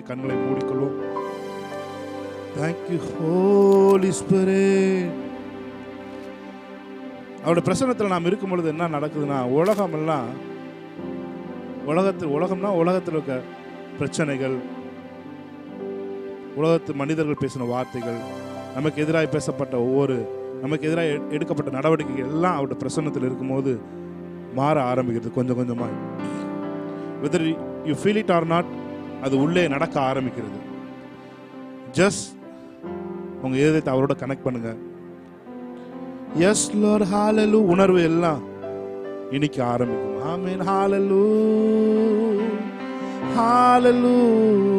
சொல்லி கண்களை மூடிக்கொள்வோம். Thank you Holy Spirit. அவருடைய பிரசன்னத்தில் நாம் இருக்கும் பொழுது என்ன நடக்குதுன்னா, உலகம்னா உலகத்தில் இருக்க பிரச்சனைகள், உலகத்து மனிதர்கள் பேசின வார்த்தைகள், நமக்கு எதிராக பேசப்பட்ட நமக்கு எதிராக எடுக்கப்பட்ட நடவடிக்கைகள் எல்லாம் அவருடைய பிரசன்னத்தில் இருக்கும்போது மாற ஆரம்பிக்கிறது கொஞ்சம் கொஞ்சமாக. Whether you feel it or not, அது உள்ளே நடக்க ஆரம்பிக்கிறது. ஜஸ்ட் உங்க இதயத்தை அவரோட கனெக்ட் பண்ணுங்க. எஸ் லார்ட், ஹalleluya. உணர்வு எல்லாம் இன்னைக்கு ஆரம்பிக்கும். ஆமென், ஹalleluya, ஹalleluya.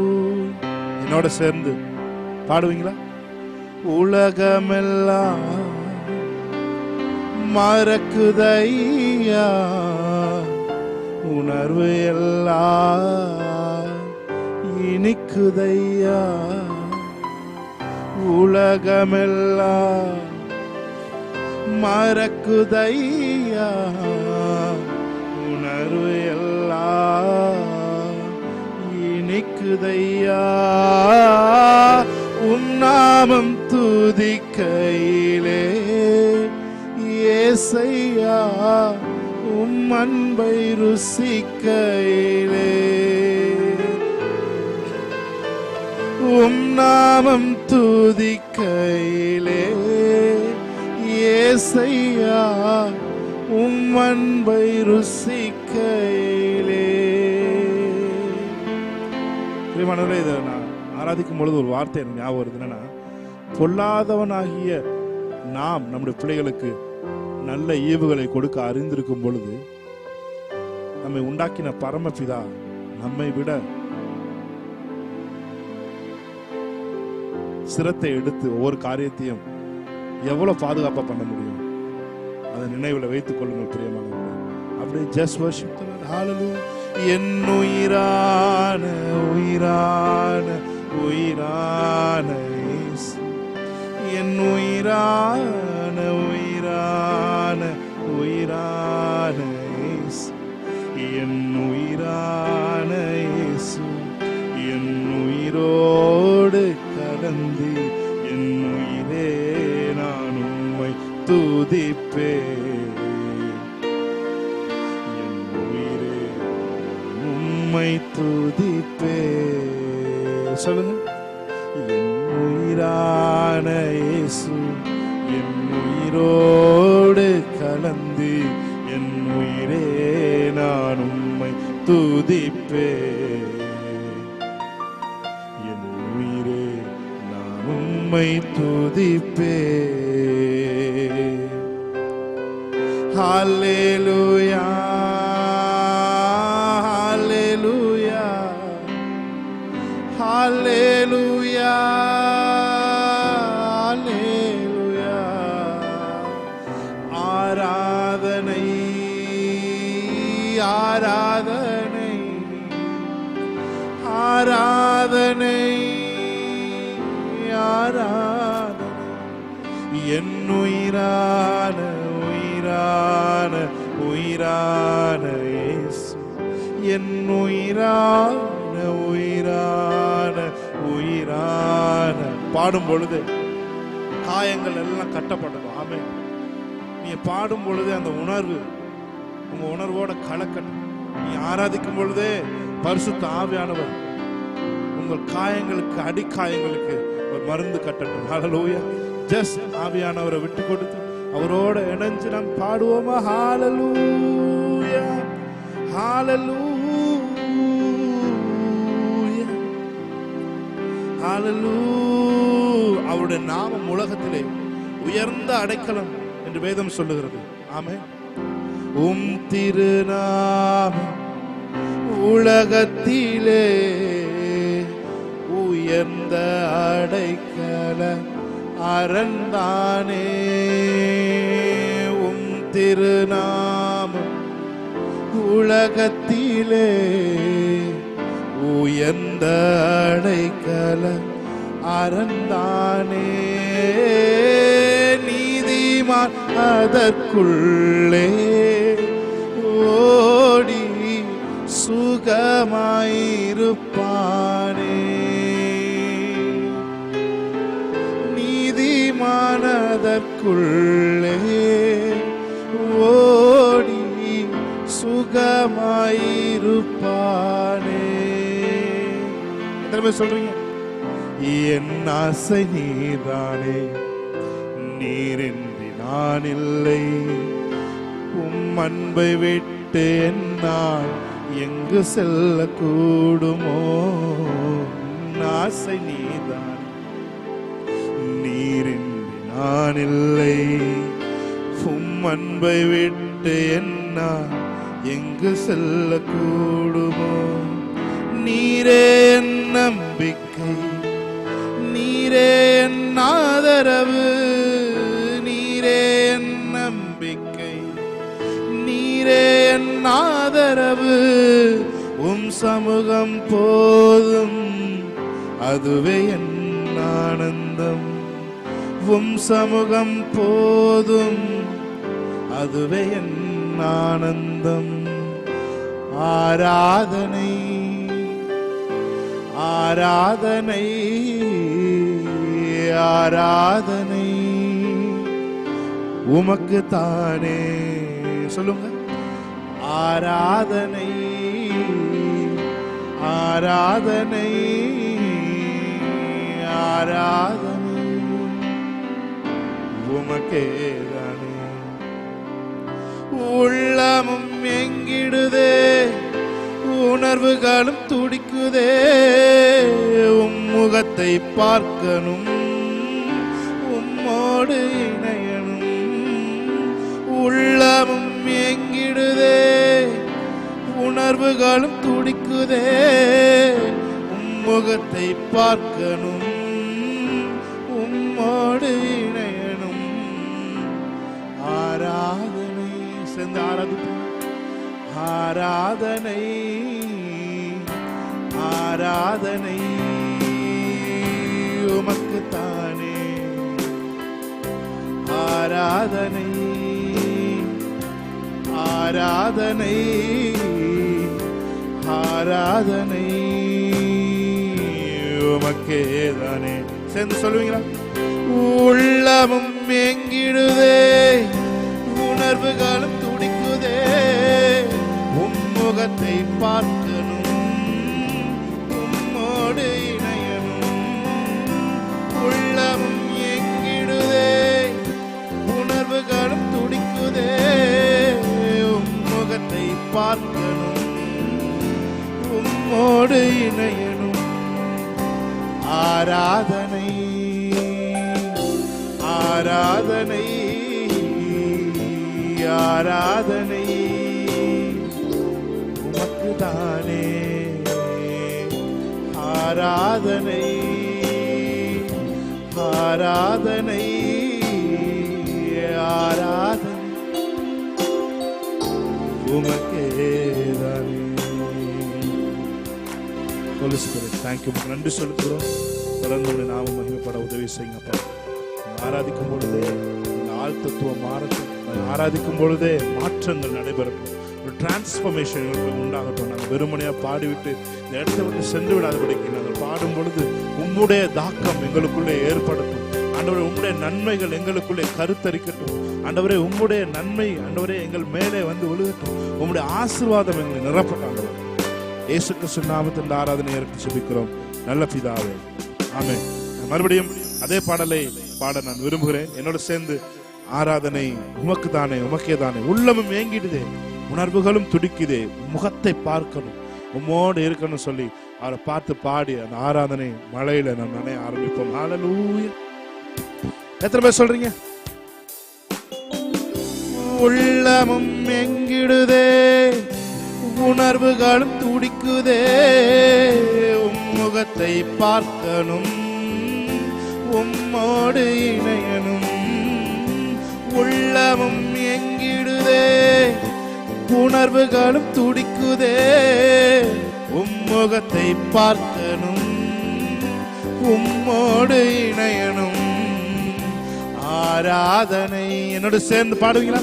என்னோட சேர்ந்து பாடுவீங்களா? உலகமெல்லாம் மறக்குதையா, உணர்வு எல்லாம் இனிக்குதையா. உலகமெல்லாம் மறக்குதையா, உணர்வு எல்லாம் இனிக்குதையா. உம் நாமம் துதிக்கையிலே ஏசையா, உம் அன்பை ருசிக்கையிலே. உம் நாமம் துதிக்கையிலே ஏசையா, உம் அன்பை ருசிக்கையிலே. பிரியமானவர்களே, இதை நான் ஆராதிக்கும் பொழுது ஒரு வார்த்தை எனக்கு ஞாபகம் வருது. என்னன்னா, பொல்லாதவனாகிய நாம் நம்முடைய பிள்ளைகளுக்கு நல்ல ஈவுகளை கொடுக்க அறிந்திருக்கும் பொழுது நம்மை உண்டாக்கின பரமபிதா நம்மை விட சிரத்தை எடுத்து ஒவ்வொரு காரியத்தையும் எவ்வளவு பாதுகாப்பா பண்ண முடியும், அதை நினைவில் வைத்துக் கொள்ளுங்கள் பிரியமானவர்களே. அப்படியே ஜஸ்ட் வர்ஷிப் தி லார்ட். ஹalleluya. என் உயிரான உயிரான உயிரான இயேசு, என் உயிரான உயிரான உயிரான இயேசு, என் உயிரான இயேசு, என் உயிரோடு கலந்து என் உயிரே நான் உம்மை துதிப்பேன். என் உயிரே உம்மை துதிப்பேன். சொல்லுங்க. என் உயிரான இயேசு, என் உயிரோடு கலந்து என் உயிரே நான் உம்மை துதிப்பேன். என் உயிரே நான் உம்மை துதிப்பேன். ஹல்லேலூயா, ஹல்லேலூயா, ஹல்லேலூயா, ஹல்லேலூயா. ஆராதனை, ஆராதனை, ஆராதனை, ஆராதனை. என் உயிரான உயிரான உயிரான இயேசு, என் உயிரான உயிரான உயிரான. பாடும் பொழுது காயங்கள் எல்லாம் கட்டப்படும். ஆமென். நீ பாடும் பொழுது அந்த உணர்வு உங்க உணர்வோட கலக்கட்டும். நீ ஆராதிக்கும் பொழுதே பரிசுத்த ஆவியானவர் உங்கள் காயங்களுக்கு, அடிக்காயங்களுக்கு ஒரு மருந்து கட்டட்டும். ஹல்லேலூயா. ஜஸ்ட் ஆவியானவரை விட்டு கொடுத்து அவரோட இணைஞ்சு நாம் பாடுவோமா? ஹல்லேலூயா, ஹல்லேலூயா, ஹல்லேலூயா. அவருடைய நாமம் உலகத்திலே உயர்ந்த அடைக்கலம் என்று வேதம் சொல்லுகிறது. ஆமென். உம் திருநாமம் உலகத்திலே உயர்ந்த அடைக்கலம் அரண்தானே. உம் திருநாமம் உலகத்திலே உயர்ந்த அடைக்கலம் அரண்தானே. நீதிமான் அதற்குள்ளே ஓடி சுகமாயிருப்பானே. எனக்குள்ளே ஓடி சுகமாயிருப்பானே. எத்தனை பேர் சொல்றீங்க? என் ஆசை நீதானே, நீரின்றி நான் இல்லை, உம் அன்பை விட்டு என்னால் எங்கு செல்ல கூடுமோ. ஆசை நீதான், நீரின்றி நான் இல்லை, உம் அன்பை விட்டு என்னால் எங்கு செல்ல கூடுமோ. நீரே என் நம்பிக்கை, நீரே என் ஆதரவு, நீரே என் நம்பிக்கை, நீரே என் ஆதரவு. உம் சமூகம் போதும், அதுவே என் ஆனந்தம். உம் சமூகம் போதும், அதுவே என் ஆனந்தம். ஆராதனை ஆராதனை ஆராதனை உமக்கு தானே. சொல்லுங்க. ஆராதனை ஆராதனை ஆராதனை உமக்கே தானே. உள்ளமும் எங்கிடுதே, உணர்வுகளும் துடிக்குதே, உம் முகத்தை பார்க்கணும், உம்மோடு இணையணும். உள்ளமும் எங்கிடுதே, உணர்வுகளும் துடிக்குதே, உம் முகத்தை பார்க்கணும், உம்மோடு இணையணும். ஆராதனை சேர்ந்து ஆராதிப்போம். ஆராதனை ஆராதனை உமக்கு தானே. ஆராதனை ஆராதனை ஆராதனை உமக்கே தானே. சேர்ந்து சொல்லுவீங்களா? உள்ளமும் எங்கிடுதே, உணர்வுகளும் துடிக்குதே, முகத்தை பார்க்கணும், உம்மோடு இணையணும். உள்ளமும் எங்கிடுதே, உணர்வுகளும் துடிக்குதே, உம் முகத்தை பார்க்கணும், உம்மோடு இணையணும். ஆராதனை ஆராதனை ஆராதனை தானே. ஆராதனை ஆராதனை ஆராதனை உமக்கே தானே. Holy Spirit, thank you. நன்றி சொல்லுகிறோம். தொடர்ந்து நாம மகிமைப்பட உதவி செய்யுங்கப்பா. ஆராதிக்கும் பொழுதே ஆள் தத்துவம் மாறட்டும். ஆராதிக்கும் பொழுதே மாற்றங்கள் நடைபெறட்டும். ஒரு டிரான்ஸ்ஃபர்மேஷன் உண்டாகட்டும். நாங்கள் வெறுமனையாக பாடிவிட்டு இந்த இடத்தை விட்டு சென்று விடாதபடிக்கு நாங்கள் பாடும் பொழுது உம்முடைய தாக்கம் எங்களுக்குள்ளே ஏற்படட்டும். ஆண்டவரே, உம்முடைய நன்மைகள் எங்களுக்குள்ளே கருத்தரிக்கட்டும். ஆண்டவரே, உம்முடைய நன்மை ஆண்டவரே எங்கள் மேலே வந்து விழுகட்டும். உம்முடைய ஆசீர்வாதம் எங்களை நிரப்பட்டும். ஆண்டவரே, இயேசு கிறிஸ்து நாமத்தில் ஆராதனை ஏற்று ஜெபிக்கிறோம் நல்ல பிதாவே, ஆமென். மறுபடியும் அதே பாடலை பாட நான் விரும்புகிறேன். என்னோட சேர்ந்து ஆராதனை உமக்கு தானே, உமக்கே தானே. உள்ளமும் ஏங்கிடுதே, உணர்வுகளும் துடிக்குதே, முகத்தை பார்க்கணும், உம்மோடு இருக்கணும் சொல்லி அவரை பார்த்து பாடி அந்த ஆராதனை மழையில நம்ம நினைய ஆரம்பிப்போம். ஹல்லேலூயா. எத்தனை பேர் சொல்றீங்க? உள்ளமும் எங்கிடுதே, உணர்வுகளும் துடிக்குதே, முகத்தை பார்க்கணும், உம்மோடு இணையணும். உள்ளமும் எங்கிடுதே, உணர்வுகளும் துடிக்குதே, உம்முகத்தை பார்க்கணும், உம்மோடு இணையணும். ஆராதனை என்னோடு சேர்ந்து பாடுவீங்களா?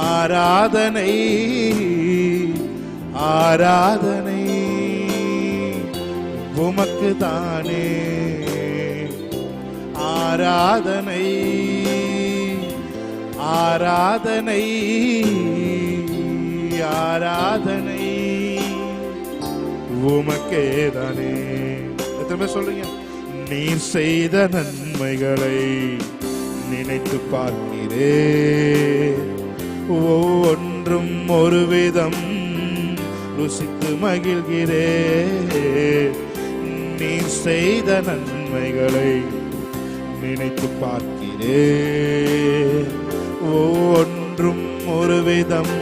ஆராதனை ஆராதனை உமக்கு தானே. ஆராதனை ஆராதனை ஆராதனை உமக்கேதானே. எத்தனை சொல்றீங்க? நீர் செய்த நன்மைகளை நினைத்து பார்க்கிறேன், ஒவ்வொன்றும் ஒரு விதம் ருசித்து மகிழ்கிறேன். நீர் செய்த நன்மைகளை நினைத்து பார்க்கிறேன், ஒவ்வொன்றும் ஒரு விதம்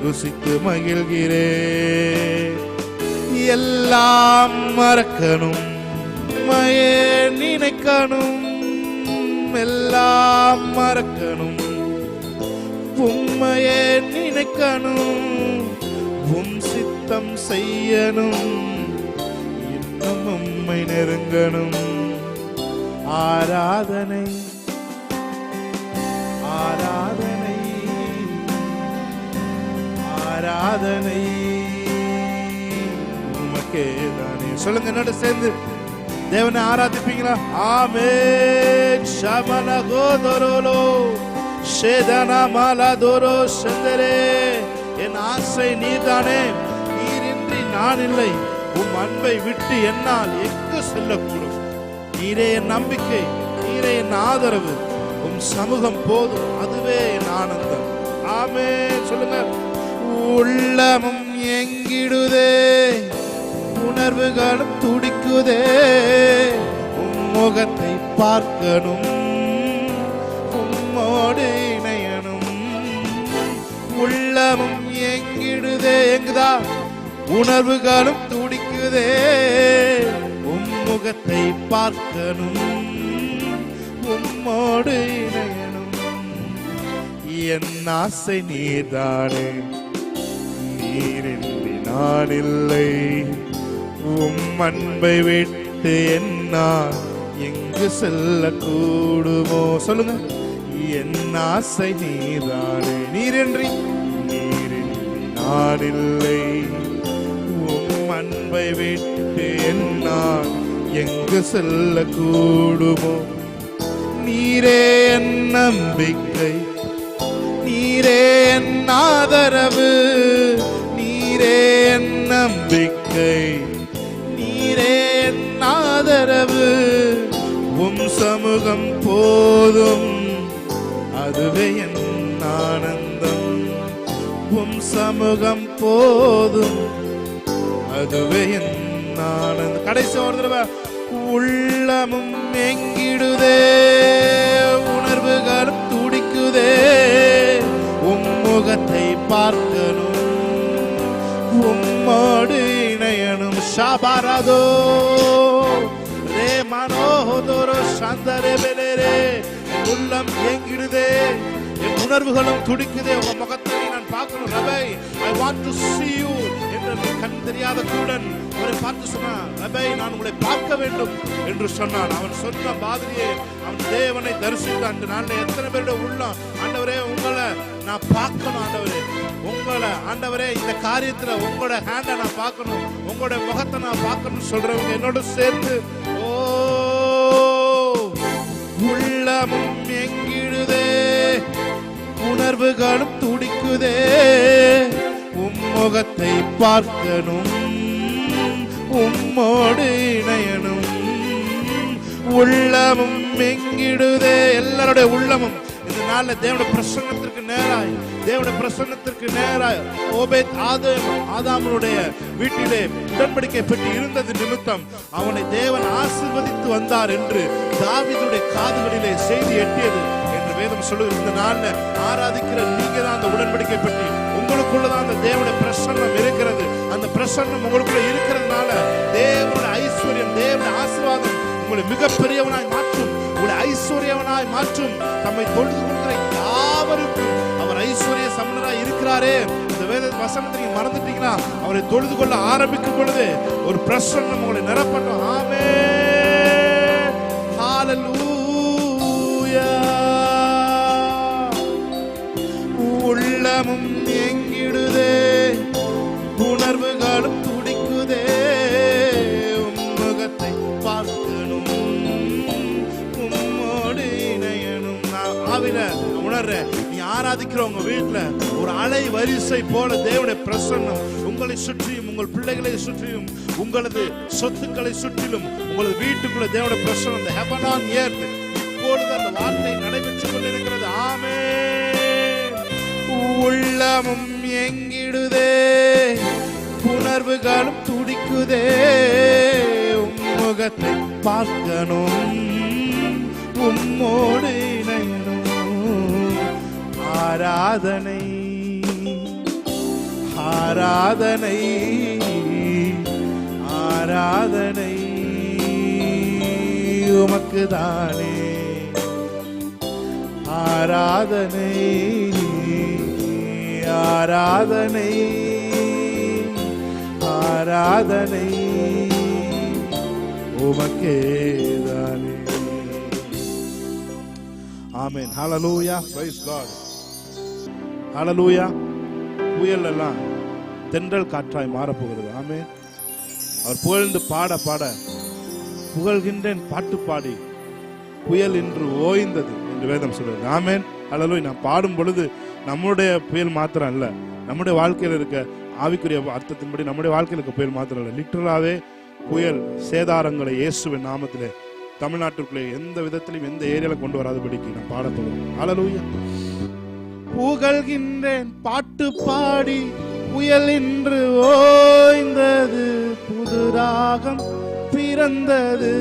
ருசித்து மகிழ்கிறேன். எல்லாம் மறக்கணும், உம்மையே நினைக்கணும், எல்லாம் மறக்கணும், உம்மையே நினைக்கணும், உம் சித்தம் செய்யணும், இன்னும் உம்மை நெருங்கணும். ஆராதனை ஆராதனை ஆராதனை உமக்கேதானே. சொல்லுங்க என்னோட சேர்ந்து தேவனை ஆராதிப்பீங்களா? ஆமென். ஷமல கோதரோலோ ஷேதனா மாலதோரோ சந்தரே. என் ஆசை நீர்தானே, நீரின்றி நான் இல்லை. உம் அன்பை விட்டு என்னால் எங்கு செல்லக்கூடும். நீரே என் நம்பிக்கை, நீரே என் ஆதரவு. உம் சமூகம் போதும், அதுவே என் ஆனந்தம். ஆமென். சொல்லுங்க. உள்ளமும் எங்கிடுதே, உணர்வுகளும் துடிக்குதே, உம் முகத்தை பார்க்கணும், உம்மோடு இணையணும். உள்ளமும் எங்கிடுதே, எங்குதா? உணர்வுகளும் துடிக்குதே, உம் முகத்தை பார்க்கணும், உம்மோடு இணையணும். என் ஆசை நீர்தானே, நீரின்றி நான் இல்லை. உம் அன்பை விட்டு என்னால் எங்கு செல்ல கூடுமோ? சொல்லுங்க. என் ஆசை நீர்தானே, நீரின்றி நான் இல்லை. உம் அன்பை விட்டு என்னால் எங்கு செல்ல கூடுமோ? நீரே என் நம்பிக்கை, நீரே என் ஆதரவு, நீரே என் நம்பிக்கை, நீரே என் ஆதரவு. உம் சமூகம் போதும், அதுவே என் ஆனந்தம். உம் சமூகம் போதும், அதுவே என் ஆனந்தம். கடைசி ஒரு தடவை. உள்ளமும் எங்கிடுதே, உணர்வுகளும் துடிக்குதே, உம் முகத்தை பார்க்கணும், உம்மோடு இணையணும். ஷாபாராதோ ரே மனோதோரோ சந்தரே பெலேரே. உள்ளம் எங்கிடுதே, என் உணர்வுகளும் துடிக்குதே, உங்க முகத்தை நான் பார்க்கணும். ரபை, I want to see you என்று கண் தெரியாத கூடன் அவரை பார்த்து சொன்னான். ரபை, நான் உங்களை பார்க்க வேண்டும் என்று சொன்னான். அவன் சொன்ன மாதிரியே அவன் தேவனை தரிசித்தான். அந்த நாளில் எத்தனை பேருடைய உள்ளம், ஆண்டவரே உங்களை நான் பார்க்கணும், ஆண்டவரே உங்களை, ஆண்டவரே இந்த காரியத்துல உங்களோட ஹேண்டை நான் பார்க்கணும், உங்களோட முகத்தை நான் பார்க்கணும் சொல்றவங்க என்னோட சேர்த்து ஓ உள்ளமும் எங்கிடுதே, உணர்வுகளும் துடிக்குதே, உம் முகத்தை பார்க்கணும், உம்மோடு இணையணும். உள்ளமும் எங்கிடுதே. எல்லாருடைய உள்ளமும் இந்த நாள்ல தேவனுடைய பிரசன்னத்திற்கு நேராய், தேவனுடைய பிரசன்னத்திற்கு நேராய். ஓபேத் ஆதாமுடைய வீட்டிலே உடன்படிக்கை பெட்டி இருந்தது நிமித்தம் அவனை தேவன் ஆசீர்வதித்து வந்தார் என்று தாவீதுடைய காதுகளிலே செய்தி எட்டியது என்று வேதம் சொல்லுகிறது. இந்த நாள்ல ஆராதிக்கிற நீங்க தான் அந்த உடன்படிக்கை பெட்டி, உங்களுக்குள்ளதான் அந்த தேவனுடைய பிரசன்னம் இருக்கிறது. அந்த பிரசன்னம் உங்களுக்குள்ள இருக்கிறதுனால தேவனுடைய ஐஸ்வர்யம், தேவனுடைய ஆசீர்வாதம் உங்களை மிகப்பெரியவனாய் மாற்றும், உங்களை ஐஸ்வர்யவனாய் மாற்றும். தம்மை தொழுது கொள்கிற யாவருக்கும் அவர் ஐஸ்வர்ய சமணராய் இருக்கிறாரே. இந்த வேத வசனத்தை நீங்க மறந்துட்டீங்கன்னா அவரை தொழுது கொள்ள ஆரம்பிக்கும் பொழுது ஒரு பிரசன்னம் உங்களை நிரப்பட்டும். ஆமென். ஹல்லேலூயா. உள்ளமும் எங்கிடுதே, உணர்வுகளும் துடிக்குதே, உம் முகத்தை பார்க்கணும், உம்மோடு இணையணும். நான் ஆவில உணர்றேன். ஆராதிக்கிறவங்க வீட்டுல ஒரு அலை வரிசை போல தேவனுடைய பிரசன்னம் உங்களை சுற்றியும், உங்கள் பிள்ளைகளை சுற்றியும், உங்களது சொத்துக்களை சுற்றிலும், உங்களது வீட்டுக்குள்ள தேவனுடைய பிரசன்னம் the heaven on earth இப்பொழுது அந்த வார்த்தை நடைபெற்றுக் கொண்டிருக்கிறது. ஆமென். உள்ளமும் எங்கிடுதே, உணர்வுகளும் துடிக்குதே, உம்முகத்தை பார்க்கணும், உம்மோடு இணையணும். ஆராதனை ஆராதனை ஆராதனை உமக்கு தானே, ஆராதனை ஆராதனை ஆராதனை உமக்கே தானே. ஆமென். ஹல்லேலூயா. Praise God. ஹல்லேலூயா. புயல் எல்லாம் தென்றல் காற்றாய் மாறப்போகிறது. ஆமென். அவர் புகழ்ந்து பாட பாட புகழ்கின்றேன் பாட்டு பாடி புயல் இன்று ஓய்ந்தது என்று வேதம் சொல்றது. ஆமென். ஹல்லேலூயா. நான் பாடும் பொழுது நம்முடைய புயல் மாத்திரம் அல்ல, நம்முடைய வாழ்க்கையில் இருக்க ஆவிக்குரிய அர்த்தத்தின்படி நம்முடைய வாழ்க்கையில் இருக்க புயல் மாத்திரம் அல்ல, லிட்டரலாவே புயல் சேதாரங்களை இயேசுவின் நாமத்திலே தமிழ்நாட்டுக்குள்ளே எந்த விதத்திலும் எந்த ஏரியால கொண்டு வராதபடிக்கு நான் பாட போகிறேன். ஹல்லேலூயா. புகழ்கின்றேன் பாட்டு பாடி புயல் இன்று ஓய்ந்தது, புது ராகம் பிறந்தது.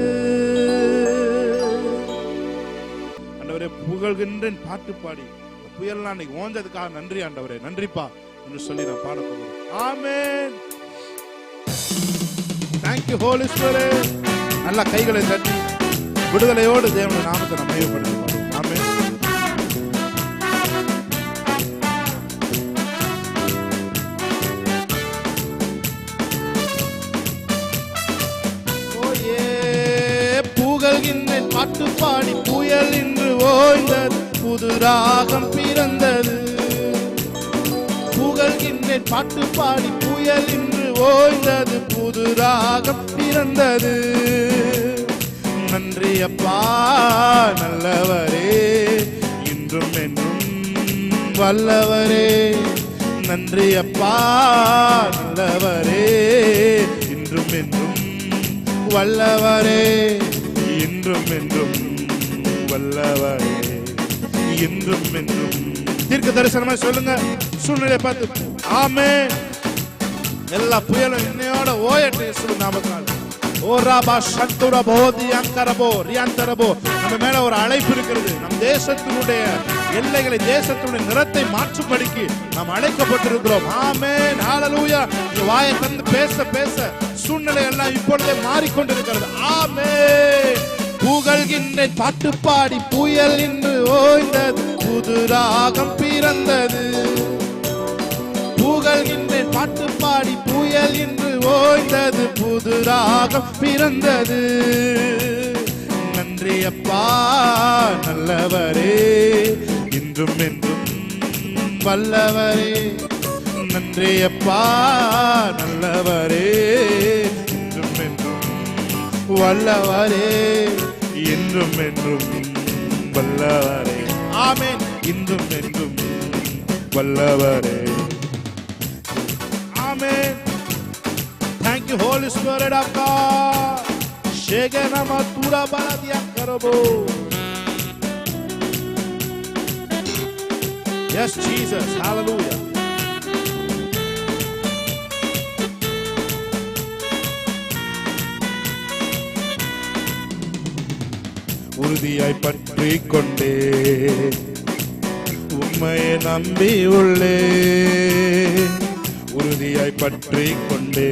ஆண்டவரே, புகழ்கின்றேன் பாட்டு பாடி புயல்லாம் அன்னைக்கு ஓஞ்சதுக்காக நன்றி ஆண்டவரே, நன்றிப்பா என்று சொல்லி நான் பாட போகிறேன். ஆமென். Thank you Holy Spirit. நல்ல கைகளை தட்டி விடுதலையோடு தேவனுடைய நாமத்தை நாம் மகிமைப்படுத்துவோம். ஆமென். புகழ்கின்றேன் பாட்டு பாடி புயல் இன்று ஓய்ந்தது, புது ராகம் பிறந்தது. புகழ்கின்றேன் பாட்டு பாடி புயல் இன்று ஓய்ந்தது, புது ராகம் பிறந்தது. நன்றி அப்பா நல்லவரே, இன்றும் என்றும் வல்லவரே. நன்றி அப்பா நல்லவரே, இன்றும் என்றும் வல்லவரே. இன்றும் என்றும் வல்லவரே, இன்றும் என்றும். தீர்க்க தரிசனமா சொல்லுங்க சூழ்நிலை பார்த்து. ஆமென். எல்லா புயலும் இன்னையோட ஓயட்டு இயேசுவின் நாமத்தால். ஓராபா சத்துரா போதி அங்கரபோ ரியாந்தரபோ. நம்ம மேல ஒரு அழைப்பு இருக்கிறது. நம் தேசத்தினுடைய எல்லைகளை, தேசத்தினுடைய நிறத்தை மாற்றும்படிக்கு நாம் அழைக்கப்பட்டிருக்கிறோம். ஆமென். ஹல்லேலூயா. வாயை தந்து பேச பேச சூழ்நிலை எல்லாம் இப்பொழுதே மாறிக்கொண்டிருக்கிறது. ஆமென். புகழ்கின்றேன் பாட்டு பாடி புயல் இன்று ஓய்ந்தது, புது ராகம் பிறந்தது. புகழ்கின்றேன் பாட்டு பாடி புயல் இன்று ஓய்ந்தது, புது ராகம் பிறந்தது. நன்றி அப்பா நல்லவரே, இன்றும் என்றும் வல்லவரே. நன்றி அப்பா நல்லவரே, இன்றும் என்றும் வல்லவரே. இன்றும் என்றும் வல்லவரே. ஆமென். இன்றும் என்றும் வல்லவரே. Amen. Thank you Holy Spirit of God. Shegana matura baladia karabo. Yes Jesus. Hallelujah. உறுதியாய் பற்றிக் கொண்டே உம்மையை நம்பி உள்ளே. உறுதியாய் பற்றிக் கொண்டே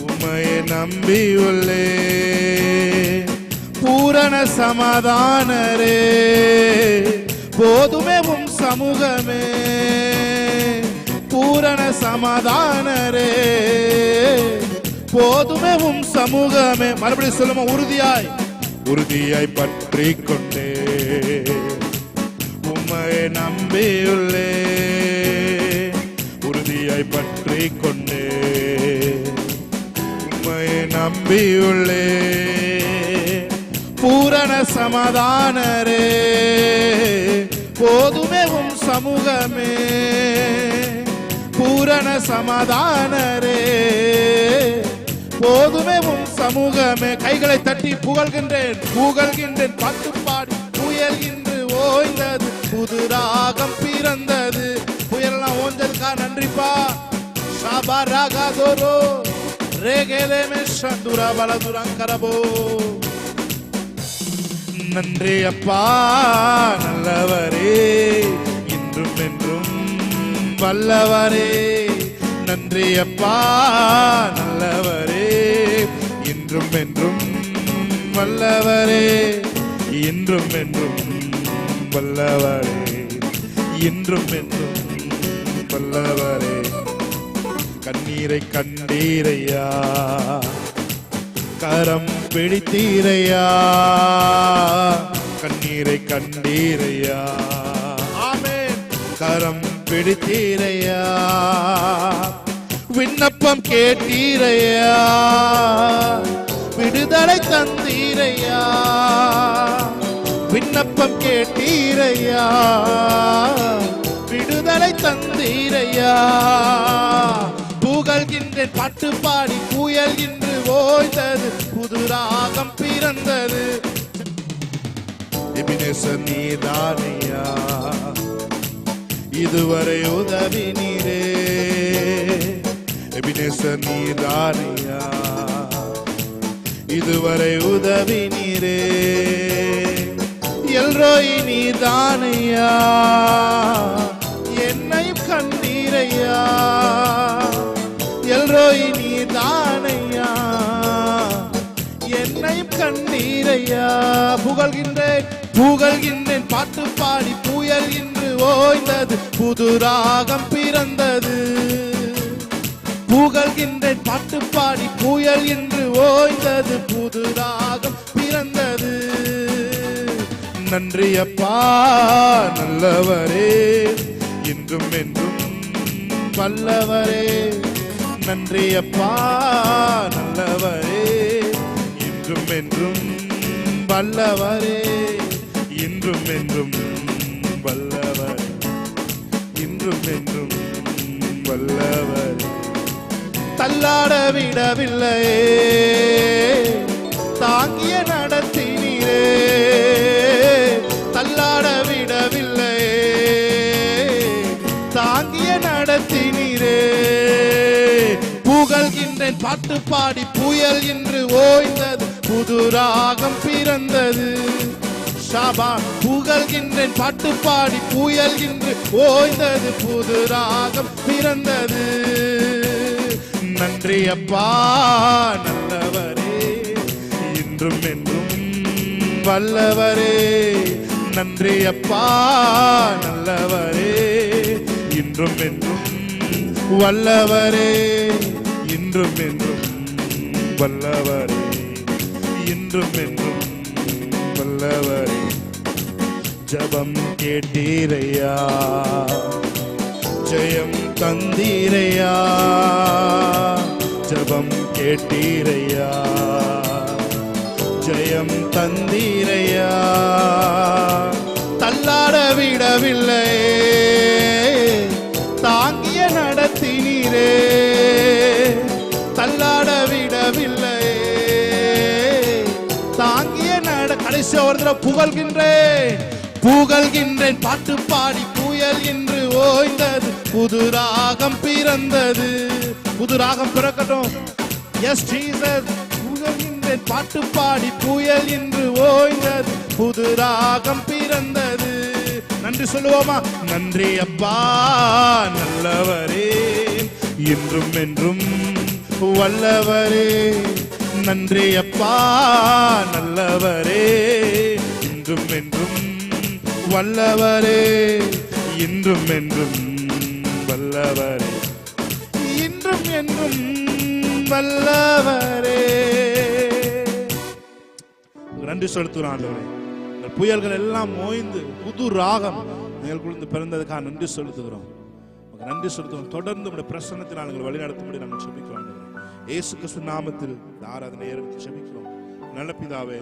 உம்மையை நம்பி உள்ளே. பூரண சமாதானரே, போதுமே உம் சமூகமே. பூரண சமாதானரே, போதுமே உம் சமூகமே. மறுபடியும் சொல்லுமா, உறுதியாய் உறுதியாய் பற்றிக் கொண்டே உம்மையை நம்பியுள்ளே. உறுதியாய் பற்றிக் கொண்டே உம்மையை நம்பியுள்ளே. பூரண சமாதானரே, போதுமே உம் சமூகமே பூரண சமாதானரே. போதுமே உம் சமூகமே. கைகளை தட்டி புகழ்கின்றேன் புகழ்கின்றேன், பாட்டு பாடி புயல் இன்று ஓய்ந்தது, புது ராகம் பிறந்தது. புயலாம் ஓஞ்சதுக்கா நன்றிப்பா. ஷாபா ராகாதோரோ ரேகேலேமே ஷந்துரா பலதுரங்கரபோ. நன்றி அப்பா நல்லவரே, இன்றும் என்றும் வல்லவரே. நன்றி அப்பா நல்லவரே, இன்றும் என்றும் வல்லவரே. இன்றும் என்றும் வல்லவரே, இன்றும் என்றும் வல்லவரே. கண்ணீரை கண்டீரையா, கரம் பிடித்தீரையா, கண்ணீரை கண்டீரையா, ஆமென். கரம் பிடித்தீரையா, விண்ணப்பம் கேட்டீரையா, விடுதலை தந்தீரையா. விண்ணப்பம் கேட்டீரையா, விடுதலை தந்தீரையா. புகழ்கின்றேன் பாட்டு பாடி புயல் இன்று ஓய்ந்தது, புது ராகம் பிறந்தது. எபினேசர் நீதானையா, இதுவரை உதவி நீரே. எபினேசர் நீதானையா, இதுவரை உதவி நீரே. எல்ரோய் நீதானையா, என்னையும் கண்டீரையா. எல்ரோய் நீதானையா, என்னையும் கண்டீரையா. புகழ்கின்றேன் புகழ்கின்றேன் பாட்டு பாடி புயல் இன்று ஓய்ந்தது, புது ராகம் பிறந்தது. புகழ்கின்றேன் பாட்டு பாடி புயல் இன்று ஓய்ந்தது, புது ராகம் பிறந்தது. நன்றி அப்பா நல்லவரே, இன்றும் என்றும் வல்லவரே. நன்றி அப்பா நல்லவரே, இன்றும் என்றும் வல்லவரே. இன்றும் என்றும் வல்லவரே, இன்றும் என்றும் வல்லவரே. தள்ளாட விடவில்லையே, தாங்கிய நடத்தினீரே. தள்ளாட விடவில்லையே, தாங்கிய நடத்தினீரே. புகழ்கின்றேன் பாட்டு பாடி புயல் இன்று ஓய்ந்தது, புது ராகம் பிறந்தது. ஷாபா புகழ்கின்றேன் பாட்டு பாடி புயல் இன்று ஓய்ந்தது, புது ராகம் பிறந்தது. நன்றி அப்பா நல்லவரே, இன்றும் என்றும் வல்லவரே. நன்றி அப்பா நல்லவரே, இன்றும் என்றும் வல்லவரே. இன்றும் என்றும் வல்லவரே, இன்றும் என்றும் வல்லவரே. ஜபம் கேட்டீரையா, ஜெயம் தந்தீரையா. ஜபம் கேட்டீரையா, ஜெயம் தந்தீரையா. தள்ளாட விடவில்லை, தாங்கிய நடத்தினீரே. தள்ளாட விடவில்லை, தாங்கிய கடைசி ஒரு தடவை புகழ்கின்றேன் புகழ்கின்றேன் பாட்டு பாடி புயல் இன்று ஓய்ந்தது, புது ராகம் பிறந்தது. புது ராகம் பிறக்கட்டும். S Jesus. புகழ்கின்றேன் பாட்டு பாடி புயல் இன்று ஓய்ந்தது, புது ராகம் பிறந்தது. நன்றி சொல்லுவோமா? நன்றி அப்பா நல்லவரே, இன்றும் என்றும் வல்லவரே. நன்றி அப்பா நல்லவரே, இன்றும் என்றும் வல்லவரே. இன்றும் என்றும் வல்லவரே, இன்றும் என்றும் வல்லவரே. நன்றி செலுத்துகிறோம் ஆண்டவரே. இந்த புயல்கள் எல்லாம் ஓய்ந்து புது ராகம் எங்களுக்குள்ள பிறந்ததுக்காக நன்றி செலுத்துகிறோம். நன்றி செலுத்துகிறோம். தொடர்ந்து உடைய பிரசன்னத்தினால் எங்களை வழிநடத்தும்படி நாங்கள் செபிக்கிறோம். இயேசு கிறிஸ்து நாமத்தில் ஆராதனை ஏறெடுத்து செபிக்கிறோம் நல்ல பிதாவே.